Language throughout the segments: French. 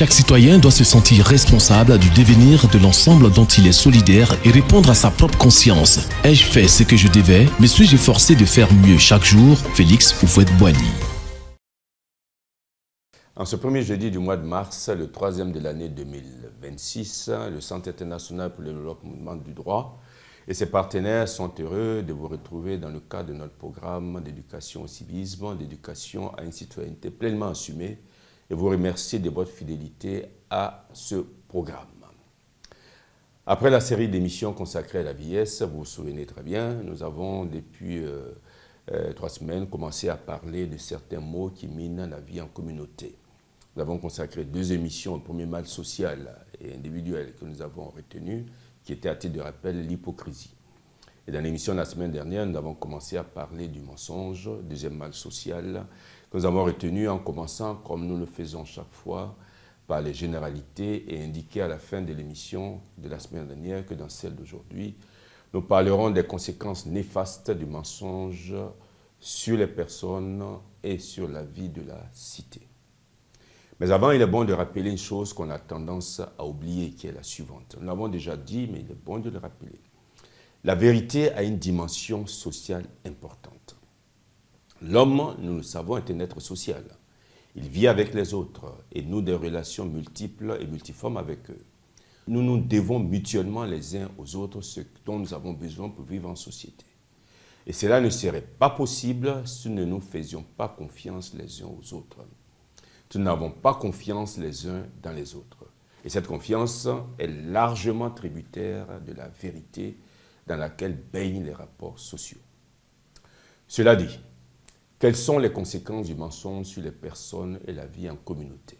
Chaque citoyen doit se sentir responsable du devenir de l'ensemble dont il est solidaire et répondre à sa propre conscience. Ai-je fait ce que je devais? Me suis-je efforcé de faire mieux chaque jour? Félix Houphouët-Boigny. En ce premier jeudi du mois de mars, le troisième de l'année 2026, le Centre international pour le développement du droit et ses partenaires sont heureux de vous retrouver dans le cadre de notre programme d'éducation au civisme, d'éducation à une citoyenneté pleinement assumée, et vous remercier de votre fidélité à ce programme. Après la série d'émissions consacrées à la vieillesse, vous vous souvenez très bien, nous avons depuis 3 semaines commencé à parler de certains maux qui minent la vie en communauté. Nous avons consacré 2 émissions au premier mal social et individuel que nous avons retenu, qui était à titre de rappel l'hypocrisie. Et dans l'émission de la semaine dernière, nous avons commencé à parler du mensonge, deuxième mal social, que nous avons retenu en commençant, comme nous le faisons chaque fois, par les généralités et indiquer à la fin de l'émission de la semaine dernière que dans celle d'aujourd'hui, nous parlerons des conséquences néfastes du mensonge sur les personnes et sur la vie de la cité. Mais avant, il est bon de rappeler une chose qu'on a tendance à oublier, qui est la suivante. Nous l'avons déjà dit, mais il est bon de le rappeler. La vérité a une dimension sociale importante. L'homme, nous le savons, est un être social. Il vit avec les autres et noue des relations multiples et multiformes avec eux. Nous nous devons mutuellement les uns aux autres ce dont nous avons besoin pour vivre en société. Et cela ne serait pas possible si nous ne nous faisions pas confiance les uns aux autres. Nous n'avons pas confiance les uns dans les autres. Et cette confiance est largement tributaire de la vérité dans laquelle baignent les rapports sociaux. Cela dit, quelles sont les conséquences du mensonge sur les personnes et la vie en communauté?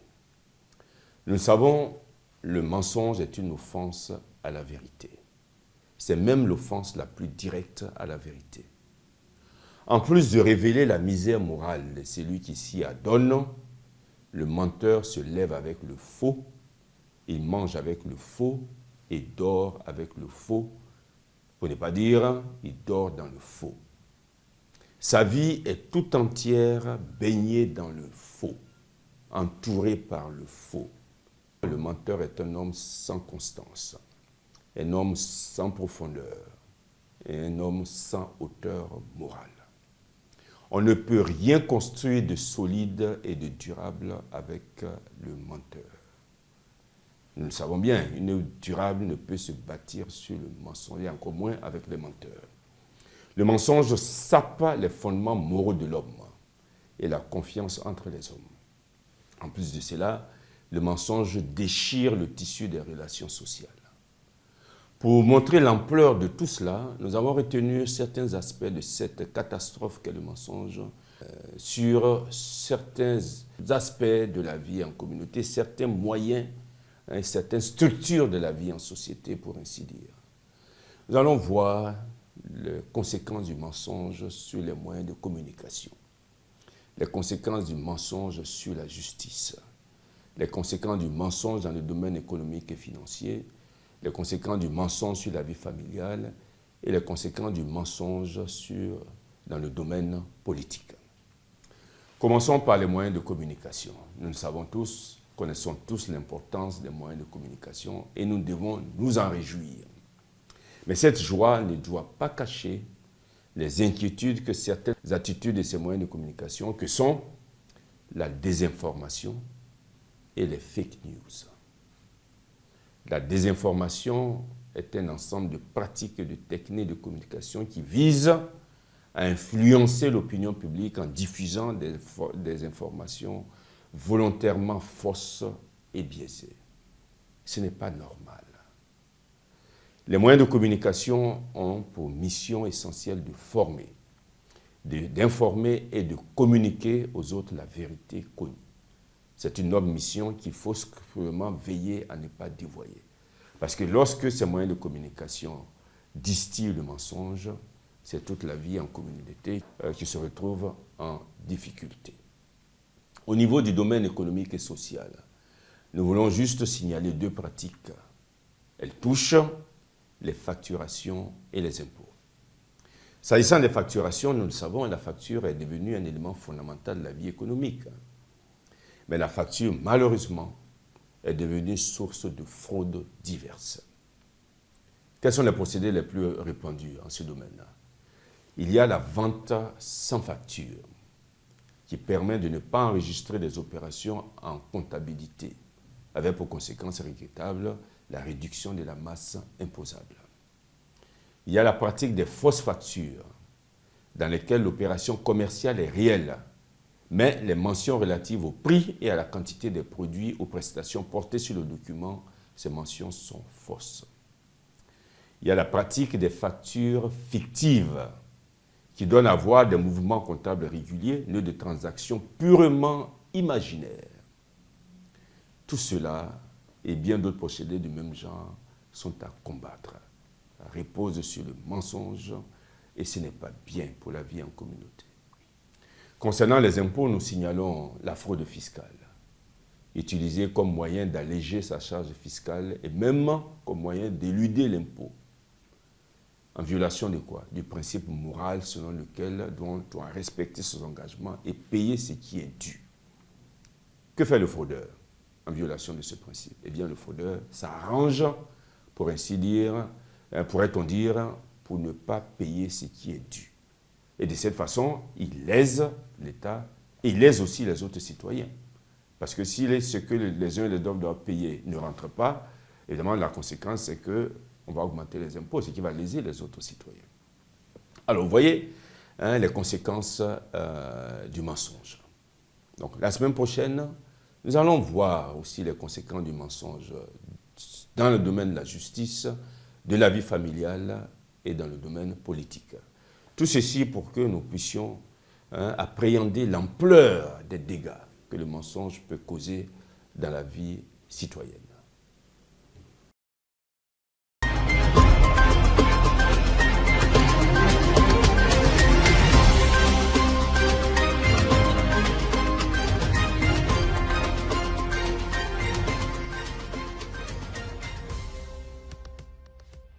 Nous le savons, le mensonge est une offense à la vérité. C'est même l'offense la plus directe à la vérité. En plus de révéler la misère morale de celui qui s'y adonne, le menteur se lève avec le faux, il mange avec le faux et dort avec le faux, pour ne pas dire, il dort dans le faux. Sa vie est tout entière baignée dans le faux, entourée par le faux. Le menteur est un homme sans constance, un homme sans profondeur et un homme sans hauteur morale. On ne peut rien construire de solide et de durable avec le menteur. Nous le savons bien, une durable ne peut se bâtir sur le mensonge, et encore moins avec les menteurs. Le mensonge sape les fondements moraux de l'homme et la confiance entre les hommes. En plus de cela, le mensonge déchire le tissu des relations sociales. Pour montrer l'ampleur de tout cela, nous avons retenu certains aspects de cette catastrophe qu'est le mensonge sur certains aspects de la vie en communauté, certains moyens, certaines structures de la vie en société, pour ainsi dire. Nous allons voir les conséquences du mensonge sur les moyens de communication, les conséquences du mensonge sur la justice, les conséquences du mensonge dans le domaine économique et financier, les conséquences du mensonge sur la vie familiale et les conséquences du mensonge dans le domaine politique. Commençons par les moyens de communication. Nous le savons tous, connaissons tous l'importance des moyens de communication et nous devons nous en réjouir. Mais cette joie ne doit pas cacher les inquiétudes que certaines attitudes de ces moyens de communication, que sont la désinformation et les fake news. La désinformation est un ensemble de pratiques et de techniques de communication qui visent à influencer l'opinion publique en diffusant des informations volontairement fausses et biaisées. Ce n'est pas normal. Les moyens de communication ont pour mission essentielle de former, d'informer et de communiquer aux autres la vérité connue. C'est une noble mission qu'il faut scrupuleusement veiller à ne pas dévoyer. Parce que lorsque ces moyens de communication distillent le mensonge, c'est toute la vie en communauté qui se retrouve en difficulté. Au niveau du domaine économique et social, nous voulons juste signaler 2 pratiques. Elles touchent les facturations et les impôts. S'agissant des facturations, nous le savons, la facture est devenue un élément fondamental de la vie économique. Mais la facture, malheureusement, est devenue source de fraudes diverses. Quels sont les procédés les plus répandus en ce domaine? Il y a la vente sans facture, qui permet de ne pas enregistrer des opérations en comptabilité, avec pour conséquence regrettable la réduction de la masse imposable. Il y a la pratique des fausses factures, dans lesquelles l'opération commerciale est réelle, mais les mentions relatives au prix et à la quantité des produits ou prestations portées sur le document, ces mentions sont fausses. Il y a la pratique des factures fictives, qui donnent à voir des mouvements comptables réguliers, nœuds de transactions purement imaginaires. Tout cela et bien d'autres procédés du même genre sont à combattre, reposent sur le mensonge et ce n'est pas bien pour la vie en communauté. Concernant les impôts, nous signalons la fraude fiscale, utilisée comme moyen d'alléger sa charge fiscale et même comme moyen d'éluder l'impôt. En violation de quoi? Du principe moral selon lequel on doit respecter ses engagements et payer ce qui est dû. Que fait le fraudeur en violation de ce principe? Eh bien, le fraudeur s'arrange, pour ainsi dire, pourrait-on dire, pour ne pas payer ce qui est dû. Et de cette façon, il lèse l'État et il lèse aussi les autres citoyens. Parce que si ce que les uns et les autres doivent payer ne rentre pas, évidemment, la conséquence, c'est qu'on va augmenter les impôts, ce qui va léser les autres citoyens. Alors, vous voyez les conséquences du mensonge. Donc, la semaine prochaine, nous allons voir aussi les conséquences du mensonge dans le domaine de la justice, de la vie familiale et dans le domaine politique. Tout ceci pour que nous puissions appréhender l'ampleur des dégâts que le mensonge peut causer dans la vie citoyenne.